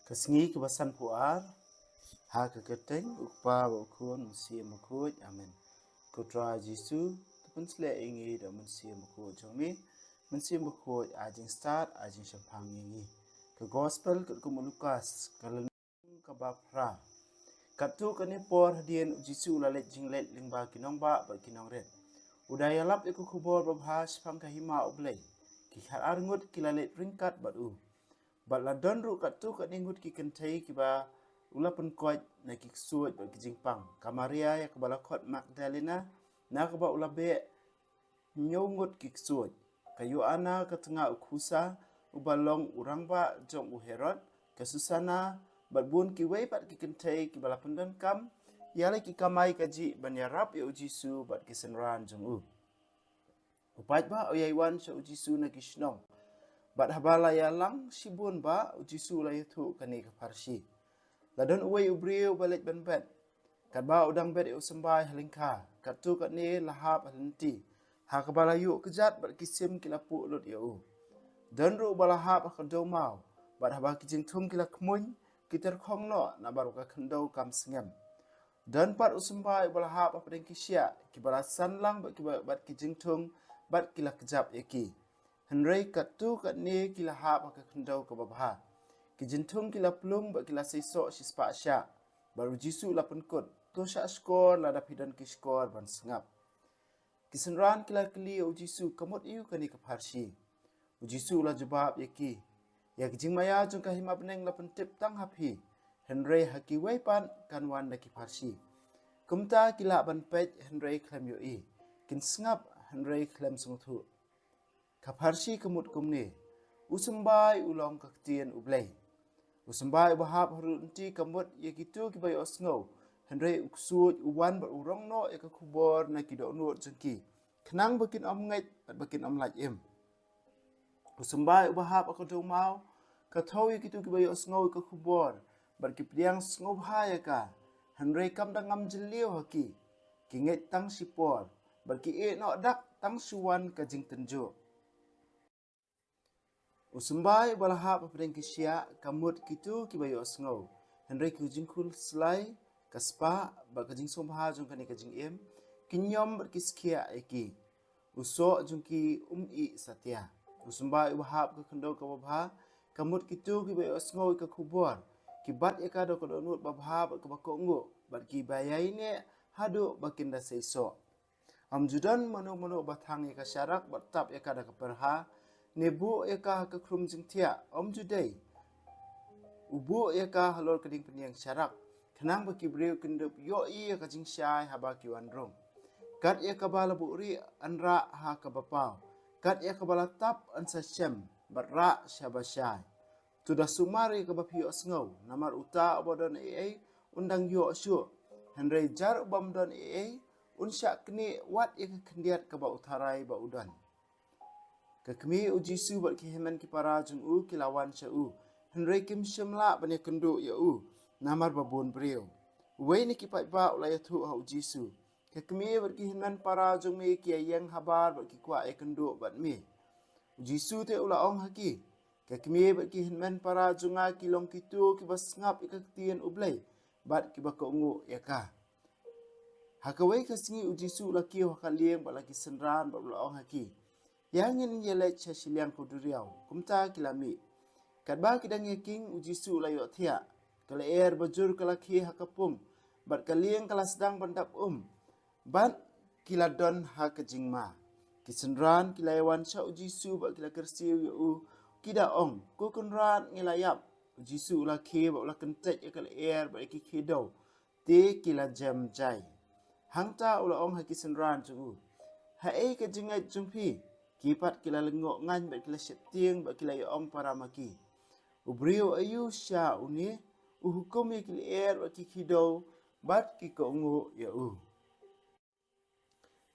Kasngi kebasan puar, ha keketeng ukpa bakun musia makut, amen. Kutra Jisu, tepun sele ingi da musia makut jongmi, musia makut ajing start ajing syapang ingi. Ke gospel ke Lukas, kaleng kabapra. Katu kani por hadian Jisu lalet jinglet lingba kinong ba kinong red. Udaya lap iku kubor babhas pang kahima oblay. Kihar arngut kilalet ringkat batu. Bat la don ru kat tu kat ningut ki kentai ki ba ula pun koj na ki suat ba ki jingpang. Kamaria ya kebala kot Magdalena na keba ula be nyongut ki suat. Kayu ana ke tengah ukusa ubalong urang ba jong u Herod ke Susana bat bun ki wei bat ki kentai ki bala pendan kam yale ki kamai kaji ban yarap ya ujisu bat ki senran jong u. Upat ba oyaiwan sa ujisu na kishnong. Bat habala ya lang sibun ba ujisu la yutu kani ke parsi. Ladon uwe ubriu balik ben. Kat ba udang bet usembai halingka. Kat tu kat ni lahap halinti. Ha kabala yuk kejat bat kisim kilapu lut ya u. Dan ru balahap akadau mau. Bat haba kijing tum kila kemuny. Kitar kong no na baru ka kendau kam sengem. Dan pat usembai balahap apadeng kisya. Kibala sanlang bat kijing tum bat kila kejap yaki. Henry kat tu kat ni kila hap ke kendau ke babha. Ki jintung kila plung ba kila sesok si spa sya. Baru Jisu la penkut. Tu syak skor la dapidan ki skor ban sengap. Kisenran kila keli u Jisu kamut iu kani ke parsi. U Jisu la jawab yaki. Ya kijing maya jung kahima beneng la pentip tang hapi. Henry haki waipan kan wan da ki parsi. Kumta kila ban pej Henry klem yoi. Kin sengap Henry klem sungtu. Kaparsi kemut kumni, usembai ulong kaktian ublay. Usembai bahap harunti kemut ya gitu kibai osngau. Henry uksud uwan berurang no ya kubor na kidok nuot jengki. Kenang bakin om ngait at bakin om laj im. Usembai bahap akadau mau, katau ya gitu kibai osngau ya kubor. Berkipriang sngau bahaya ka. Henry kam dangam jeliu haki. Kingait tang sipor. Berki no dak tang suwan kajing tenjuk. Usembai balahap apadeng kisya kamut kitu kibayu osngau. Henry kujingkul selai kaspa ba kajing somha jung kani kajing im kinyom berkiskia eki. Usok jungki i satya. Usembai bahap ke kendau ke babha kamut kitu kibayu osngau ke kubor. Kibat eka do kodonut babha ke bakongu bat ki bayai ne hadu bakinda seisok. Amjudan manu batang eka syarak batap eka da keperha. Nebu eka ke krum jengtia om judai. Ubu eka halor keding peniang syarak. Kenang baki beriu kendup yoi eka jing syai haba ki wanrung. Kat eka bala buuri anra ha ke bapau. Kat eka bala tap ansa syem barra syaba syai. Tudah sumari ke bapi osngau. Namar uta abadon undang yo syuk. Henry jar ubam don unsyak kini wat eka kendiat ke ba utarai ba udan. Kekemi u Jisu bat kihiman ki para jung u kilawan sya u. Henry kim syamla bani kenduk ya u. Namar babun beriu. Wei ni kipat ba ulaya tu ha u Jisu. Kekemi bat kihiman para jung mi ki yang habar bat ki kwa kenduk bat mi. U Jisu te ula ong haki. Kekemi bat kihiman para junga ki long kitu ki bas ngap ikaktian ublay. Bat ki ba kongu ya ka. Hakawai kasingi u Jisu la ki hakalieng bat laki senran bat ula ong haki. Yang ingin yelet syasiliang kuduriau, kumta kilami. Kadba kidang yaking ujisu layo thia. Kala air bajur kala ki hakapum. Bat kaliang kala sedang bandap Bat kiladon ha kejingma. Kisenran kilayawan sya ujisu bat kila kersiu yu kida ong. Kukunran ngilayap. Ujisu ula ki bat ula kentek ya kala air bat iki kidau. Ti kila jam jai. Hangta ula ong ha kisenran jungu. Hai kejingat jumpi. Kipat kila lengok ngan bat kila syetiang bat kila ong para maki. Ubriu ayu sya uni uhukum ya kila air bat kikidau bat kikongu ya u.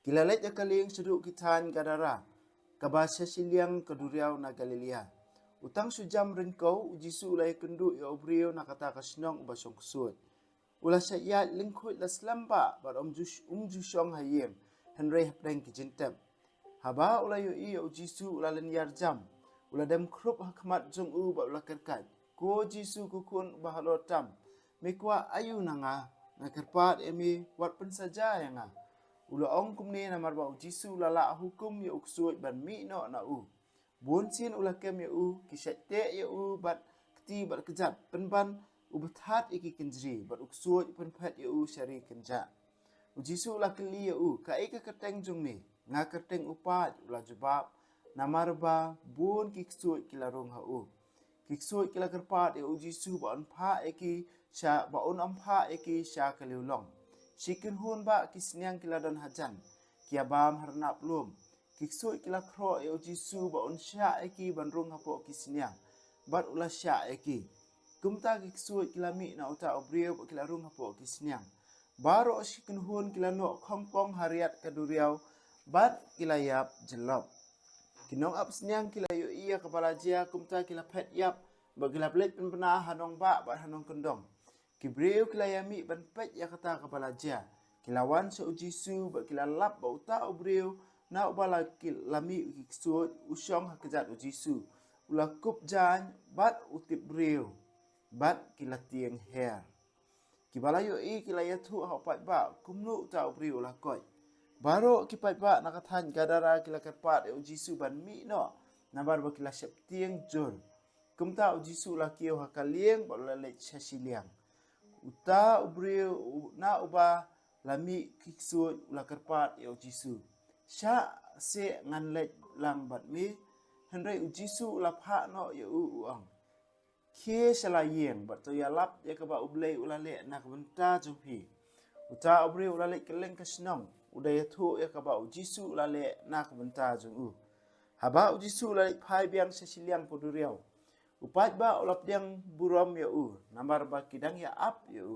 Kila let ya kaling seduk kitan gadara. Kabasya siliang keduriau na Galilea. Utang sujam ringkau ujisu ulai kenduk ya ubriu na kata kasinong ubasong kusut. Ula syayat lingkut la selamba bat jusyong hayim. Henry hapdeng kijintep. Haba ula yu Jisu ula len yar jam. Ula dem krup hakmat jung u ba ula kerkat. ko Jisu ku kun bahalotam mikwa ayu nanga nakerpat emi wat pensaja yang ula ong kumni namar ba Jisu lala hukum ya uksuit ban mi no na Bunsin ula kem ya kisate ya bat keti bat kejat penban ubathat iki kenjri bat uksuit penpat ya syari kenja. Jisu ula keli ya ka ika keteng jungmi nga keteng upat ula jubab namar ba bun kiksuit kilarung ha Kiksuit kila kerpat ya Jisu ba on pha eki sya ba on ampa eki sya kaliulong. Sikin hun ba kisniang kila don hajan kiabam harnap lum. Kiksuit kila kro ya Jisu ba on sya eki bandrung hapo kisniang bat ula sya eki. Kumta kiksuit kila mi na uta obriu ba kila rung hapo kisniang. Baro sikin hun kila no kongkong hariat kaduriau bat kila yap jelop. Kinong ap sniang kila yu iya kepala jia kumta kila pet yap bagila blet penpena hanong ba hanong kendong. Kibriu kila yami ban pet ya kata kepala jia. Kila wan so Jisu ba kila lap ba uta obriu na ubala lami kiksuit usyong hakejat Jisu. Ula kup jan bat utip briu bat kila tieng her. Kibala yu i kila yatu hapat ba kumnu uta obriu ula koi. Baro kipat ba nakathan kadara kila kerpat Jisu ban mi no nabar ba kila septieng jul. Kumta Jisu la kio hakalieng ba le chasiliang. Uta ubriu na uba lami kiksu ula kerpat Jisu. Sya se ngan le lang bat mi henry Jisu la pha no ya uang. Ke salayeng bat to ya lap ya ka ba ublei ula le nak benta jumpi. Uta ubriu ula le keleng kasnong. Udaya tu ya kaba Jisu lale nak benta jung haba Jisu lale pai biang sesiliang poduriau upat ba olap diang buram ya nambar ba kidang ya ap ya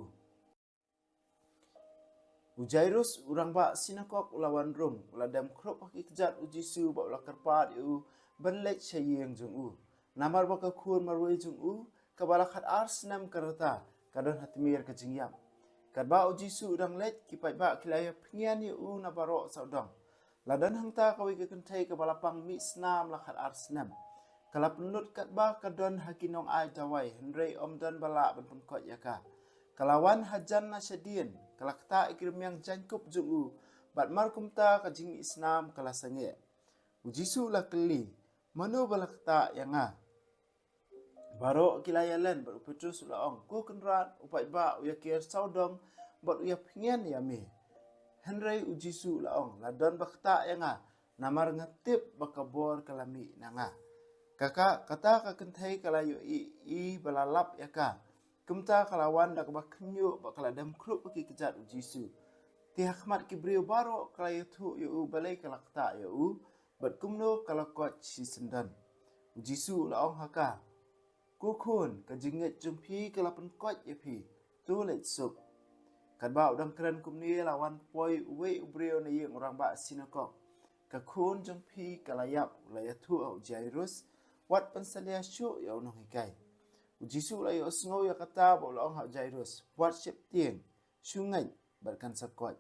Jairus urang ba sinakok ulawan rum uladam krop haki kejat Jisu ba ula kerpat ya benlek sayeng jung nambar ba kakun marwai jung kabala khat arsnam karata kadon hatmir kejingyam Kadba Jisu udang let kipai ba kilaya pengian yu na baro saudang. Ladan hangta kawi ke kentai ke balapang mi snam lakhat arsnam. Kala penut kadba kadon hakinong ai dawai henrei omdan bala ben pengkot yaka. Kalawan hajan na syadien kala kata ikrim yang jangkup jungu bat markum ta kajing isnam kala sange. Jisu la keli manu bala kata yang Baro kilaya len baru Petrus ulaong ku kenrat upai ba uya kier saudong bat uya pengen ya me. Henry Jisu ulaong ladon bakta yang namar ngetip bakabor kalami nanga. Kakak kata kakentai kalayu i balalap ya ka. Kumta kalawan dak baknyu bakaladam krup baki kejat Jisu. Tihakmat kibriu baro kalayu tu yu balai kalakta yu bat kumno kalakot si sendan. Jisu ulaong haka. Kukun kajinget jumpi kelapan kot ya pi tu let sup kadba udang keren kumni lawan poi uwe ubreo na yung orang ba sinakok kakun jumpi kalayap layatu au Jairus wat pensalia syu ya unong hikai Jisu layo sngo ya kata ba ulong hau Jairus wat sip tieng sungai barkan sakot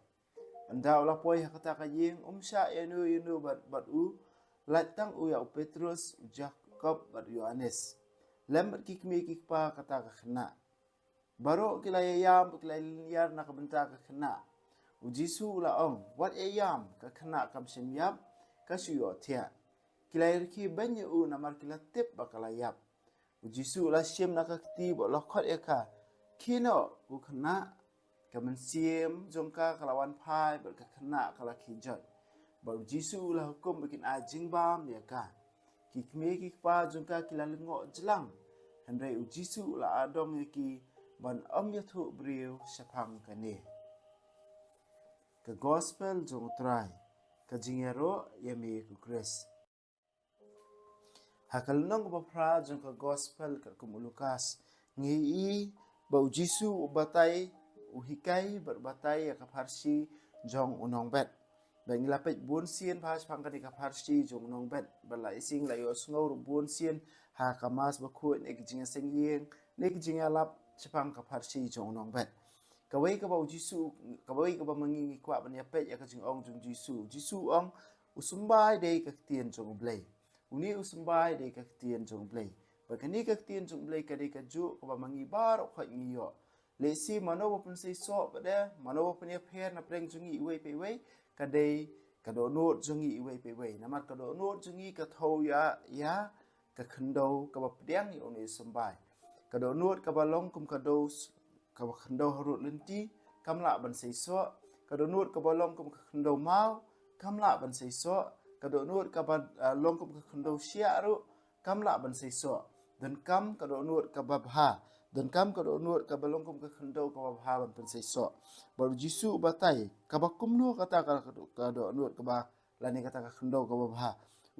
anda ulah poi kata kajing umsya ya nu bat latang u ya Petrus Jakob bat Yohanes Lambat kikmi kikpa kata kena. Baro kilayayam kilayar na kabenta kena. Jisu laong wat ayam kena kam semyap kasuyo tia. Kilayar ki banyak namar kilatip bakalayap. Jisu la syem na kakti bo lokot eka. Kino ku kena kamen siem jongka kalawan pai berkena kalakijot. Baru Jisu la hukum bikin ajing bam ya ka. Kikme kikpa jungka kila lengok jelang. Henry Jisu la adong yaki ban yatu briu syapang kane. Ke gospel jong try. Ke jingero yami ku Chris. Hakal nong bapra jong ke gospel ke Lukas. Ngi bau Jisu ubatai uhikai berbatai ya kaparsi jong unong bet. Bang lapet bun sien pas pangkati kaparsi jong unong bet. Bala ising layo sngur bun sien ha kamas bakut nek jinga sengyeng nek jinga lap sepang kaparsi jong unong bet. Kawai ka bau Jisu kawai ka ba mangingi kwa ban yapet ya ka jing ong jong Jisu ong usumbai dei ka tien jong blai. Uni usumbai dei ka tien jong blai. Bagani ka tien jung blai ka de ka ju ka ba mangi bar khoi ngi yo le si mano ba pun sei so ba de mano ba pun ya pher na preng jungi iwe pe we ka de ka do not jungi iwe pe we na mat ka do not jungi ka thau ya ka khndo ka ba pdiang ni oni sambai ka do not ka ba long kum ka do ka ba khndo harut lenti kam la ban sei so ka do not ka ba long kum ka khndo mau kam la ban sei so ka do not ka ba long kum ka khndo sia ru kam la ban sei so dan kam ka do not ka ba bha dan kam ka do not ka ba long kum ka khndo ka ba bha ban sei so baru jisu batai ka ba kum no kata ka do not ka ba lani kata ka khndo ka ba bha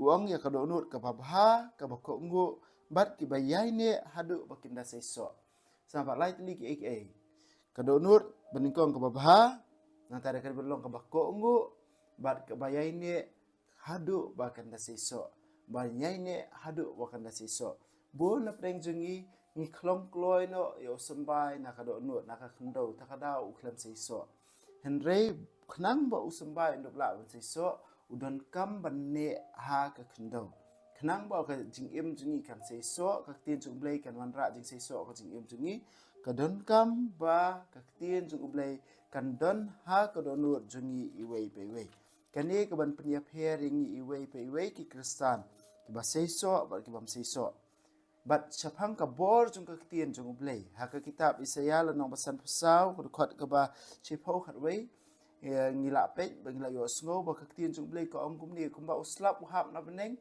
uang ya ka do not ka ba bha ka ba ko ngu bat ki ba yai ne hadu ba kinda sei so sampai lai tli ki ek ka do not beningkong ka ba bha nang tare ka belong ka ba ko ngu bat ka ba yai ne hadu ba kinda sei so ba yai ne hadu ba kinda sei so bo na preng jungi ngi klong kloi no yo sambai na ka do not na ka khndo ta ka da u klam sei so henry khnang ba u sambai ndop la ban sei so udon kam ban ne ha ka khndo khnang ba ka jing em jungi kan sei so ka tien jung blai kan wan ra jing sei so ka jing em jungi ka don kam ba ka tien jung blai kan don ha ka do not jungi iwei pe wei kane ka ban pnya pairing iwei pe wei ki kristan ki ba sei so ba ki bam sei so bat chapang ka bor jung ka tien jung blai ha ka kitab Isaya la nong pasan pasau ko khot ka ba che phau khat wei ngila pet ngila yo sngo ba ka tien jung blai ko ong kum ni kum ba uslap u hap na beneng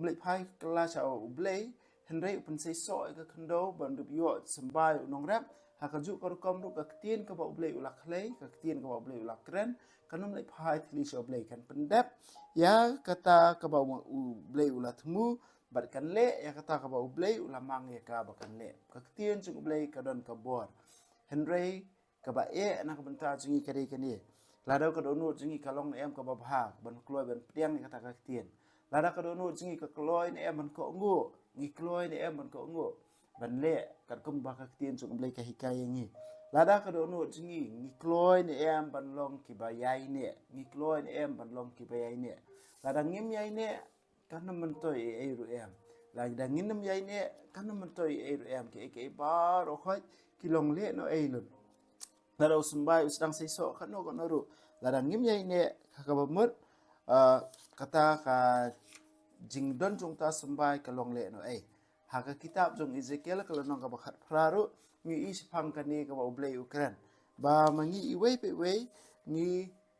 lei phai kala cha u blai henry upun sei so ka khndo ban du yo sambai nong rap ha ka ju ko kom ru ka tien ka ba blai u lak lei ka tien ka ba blai u lak kren kanum lei phai thli so blai kan pendep ya kata ka ba u blai u la thmu bat kan le ya kata ka ba u blai u la mang ya ka ba kan le ka tien jung blai ka don ka bor henry ka ba na ka benta jungi ka dei kan ni ladau ka do nu jungi ka long em ka ba bha ban kloi ban piang kata ka tien lada ka do nu jungi ka kloi ni em ban ko ngu ngi kloi ni em ban ko ngu ban le kat kum ba ka tien jung blai ka hikai ngi lada ka do nu jungi ngi kloi ni em ban long ki ba yai ne ngi kloi ni em ban long ki ba yai ne lada ngim yai ne kan man toi e ru em lada ngim yai ne kan man toi e ru em ke ba ro khoi ki long le no e lu lada usmbai usdang sei so kan no kan ru lada ngim yai ne ka ba mut kata ka jingdon jung ta sambai ka long le no ha ka kitab jung Ezekiel ka long ka bakhat praru ngi is phang ka ni ka ba blai ukran ba mangi iwei pe wei ngi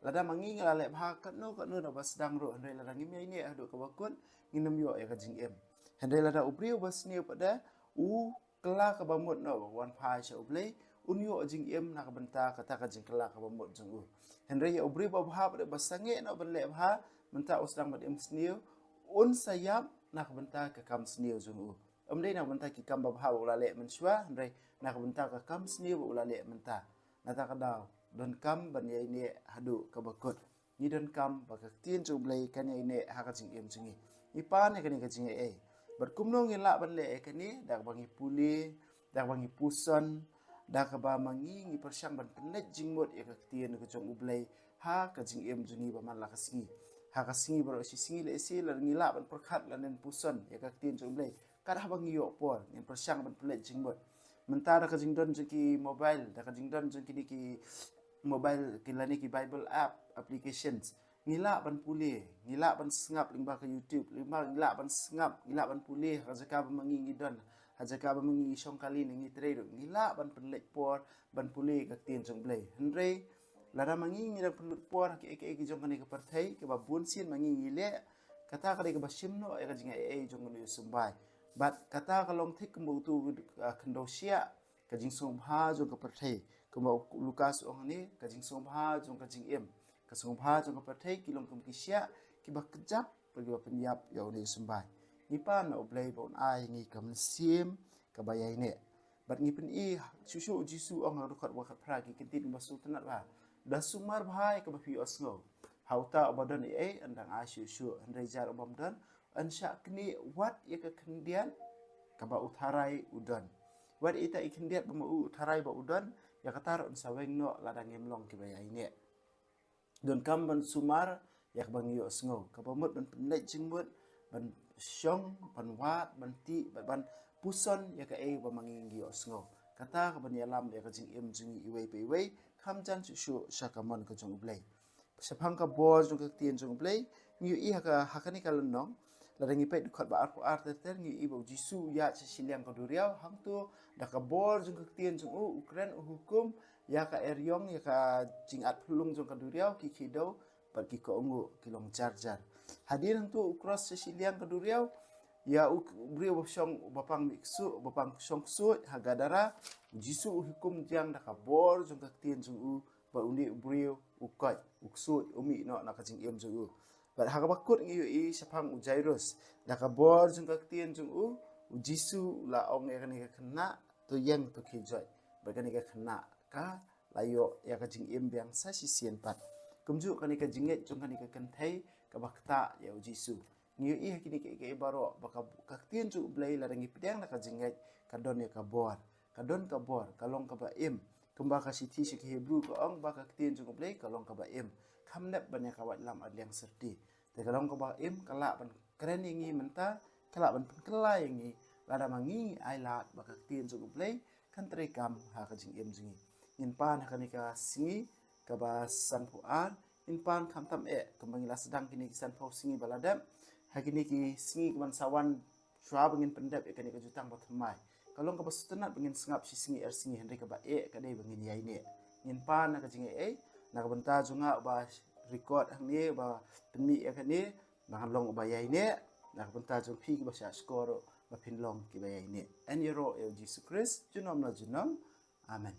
lada mangi ngala le bha ka no bas dang ro ndai lada ngi mai ni adu ka bakun ngi nam yo ya ka jing em handai lada ubri bas ni pada u kala ka ba mut no wan phai cha ublai unyo jing em na ka benta kata ka jing kala ka ba mut jung u handai ya ubri ba bha pada basange no ban le bha menta usdang bat em sniu un sayap nak benta ka kam sniu zung u dei nak benta ki kam ba bha ula le men shwa ndai nak benta ka kam sniu ula le menta nata ka daw don kam ban yai ne hadu ka bakut ni don kam ba ka tien jung blai kan yai ne ha ka jing em jungi ni pa ne kan ka jing ber kum no ngin la ban le ka ni dak bangi puli dak bangi pusan dak ba mangi ngi persyang ban penet jing mot ya ka tien ka jung blai ha ka jing em jungi ba man la ka singi ha ka singi bro si singi le si la ngila ban perkhat la nen pusan ya ka tien jung blai ka ha bangi yo por ngin persyang ban penet jing mot mentara ka jingdon ki mobile da ka jingdon ki mobile ki lani ki bible app applications ngila ban pule ngila ban sngap lingba ka youtube ngila ban sngap ngila ban pule ha jaka ba mangi ngidon ha jaka ba mangi song kali ngi trade ngila ban penlek por ban pule ka tien jong blai henry lara mangi ngi ban por ki jong kani ka parthai ke ba bun sin mangi ngile kata ka ka ba simno e ka jinga jong ni sumbai bat kata kalong thik mu tu khandosia ka jing som bha jong ka parthai ka ma lukas ong ni ka jing som bha jong ka jing em ka som bha jong ka parthai ki long kum ki sia ki ba kjap pergi ba penyap yo ni sembai ni pa na oblai bon ai ngi kam sim ka ba yai ne bat ngi pen i susu jisu ong ru khat wa khat pra ki kintin ba su tanat ba da sumar bhai ka ba fi osngo hauta obadan andang a susu andai jar obam dan ansha kini wat ya ka kendian ka ba utharai udan wat ita ikendiat ba utharai ba udan ya katar on saweng no ladang emlong ki ba yai ne don kam ban sumar yak bang yo sngo ka ba mut ban penai jingmut ban syong ban wat ban ti ban puson ya ka ba mangingi osngo kata ka bani alam ya ka jing jungi iwei pe iwei khamjan chu shakamon ka jong blai sapang ka bor jong ka tien jong blai ngi i ha hakani kalon nong ladangi pe khot ba ar ter ngi i bo jisu ya siliang ka duriau hang tu da ka bor jong ka tien jong ukran hukum ya ka eryong ya ka jing at phulung jong ka duriau ki khido par ki ko ngu kilong jar hadir hang tu cross siliang ka duriau ya brio bapang miksu bapang songsu hagadara jisu hukum jang da ka bor jong ka tien jong ba undi brio ukoi uksu umi no na ka jing jong But hakabakut ngi i sapang Jairus daka bor jung ka tien jung jisu la ong ya kani ka kena to yang to kijoi bagani ka kena ka layo ya ka jing biang sa si sien pat kumju kani ka jinget jung kani ka kentai ka bakta ya jisu ngi i hakini ke baro baka ka tien jung blai la rangi pidang na ka jinget ka don ya ka bor kalong ka ba kumba ka siti si ke hebrew ko ong baka tien jung blai kalong ka ba kamnep banyak kawat lam adliang serti te kalong ka ba kala ban kren ingi menta kala ban kala ingi lada mangi ai lat baka tien jung blai kan trekam ha ka jing jingi in pan ha kanika singi ka ba san puan in pan kam tam kembang ila sedang kini san pau singi baladam ha kini ki singi kaman sawan shwa bangin pendap kani ka jutang batmai kalong ka ba sutenat bangin sengap si singi singi henry ka ba ka dei bangin yai ne in pan ha ka jing nakabenta junga ba record hangni ba pemi yakani mahalong ba yaine nakabenta jung phi ba sha score ba pinlong ki ba yaine en yero el Jesus Christ junom na junom amen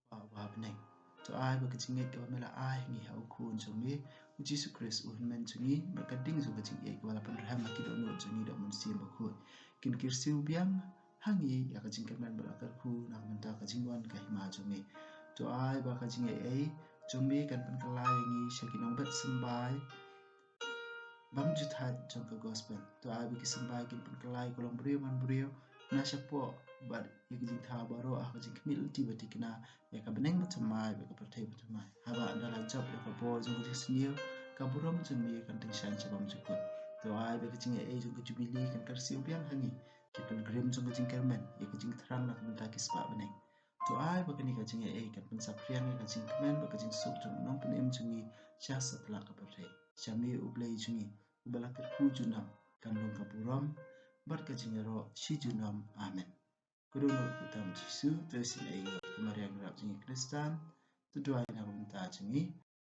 ba bneng to ai ba kichinge ka mela ai ngi ha ukun jumi Jesus Christ men jungi ba kading ju kichinge ka wala pan rahma ki do no jungi do mun sim ba khu kin kirsiu biang hangi ya ka jingkat man berakar ku nak menta ka jingwan ka hima jumi to ai ba ka jingai jumi kan pen kelai ngi shakinong bet sembai bam juthat jong ka gospel to ai bi sembai kin pen kelai kolong brio man brio na shapo bar ya ka jing tha baro a ka jing kmil ti batikna ya ka beneng batamai ba ka perthai batamai haba andala job ya ka bo jong ka snil ka burom jumi kan ting shan chabam jukut to ai ba ka jingai jong ka jubili kan karsiu biang hangi kipen grim jong kajing kermen ya kajing terang nak minta kispa beneng to ai bakani kajing kan pensap priang ya kajing kemen bakajing sok jong nong penem jungi sya setelah kapertai syami ublai jungi ubala kerku junam kan long kapuram bar kajing ro si junam amen kudono kutam jisu tersin ai kemarian rap jungi kristan tu doa na minta jungi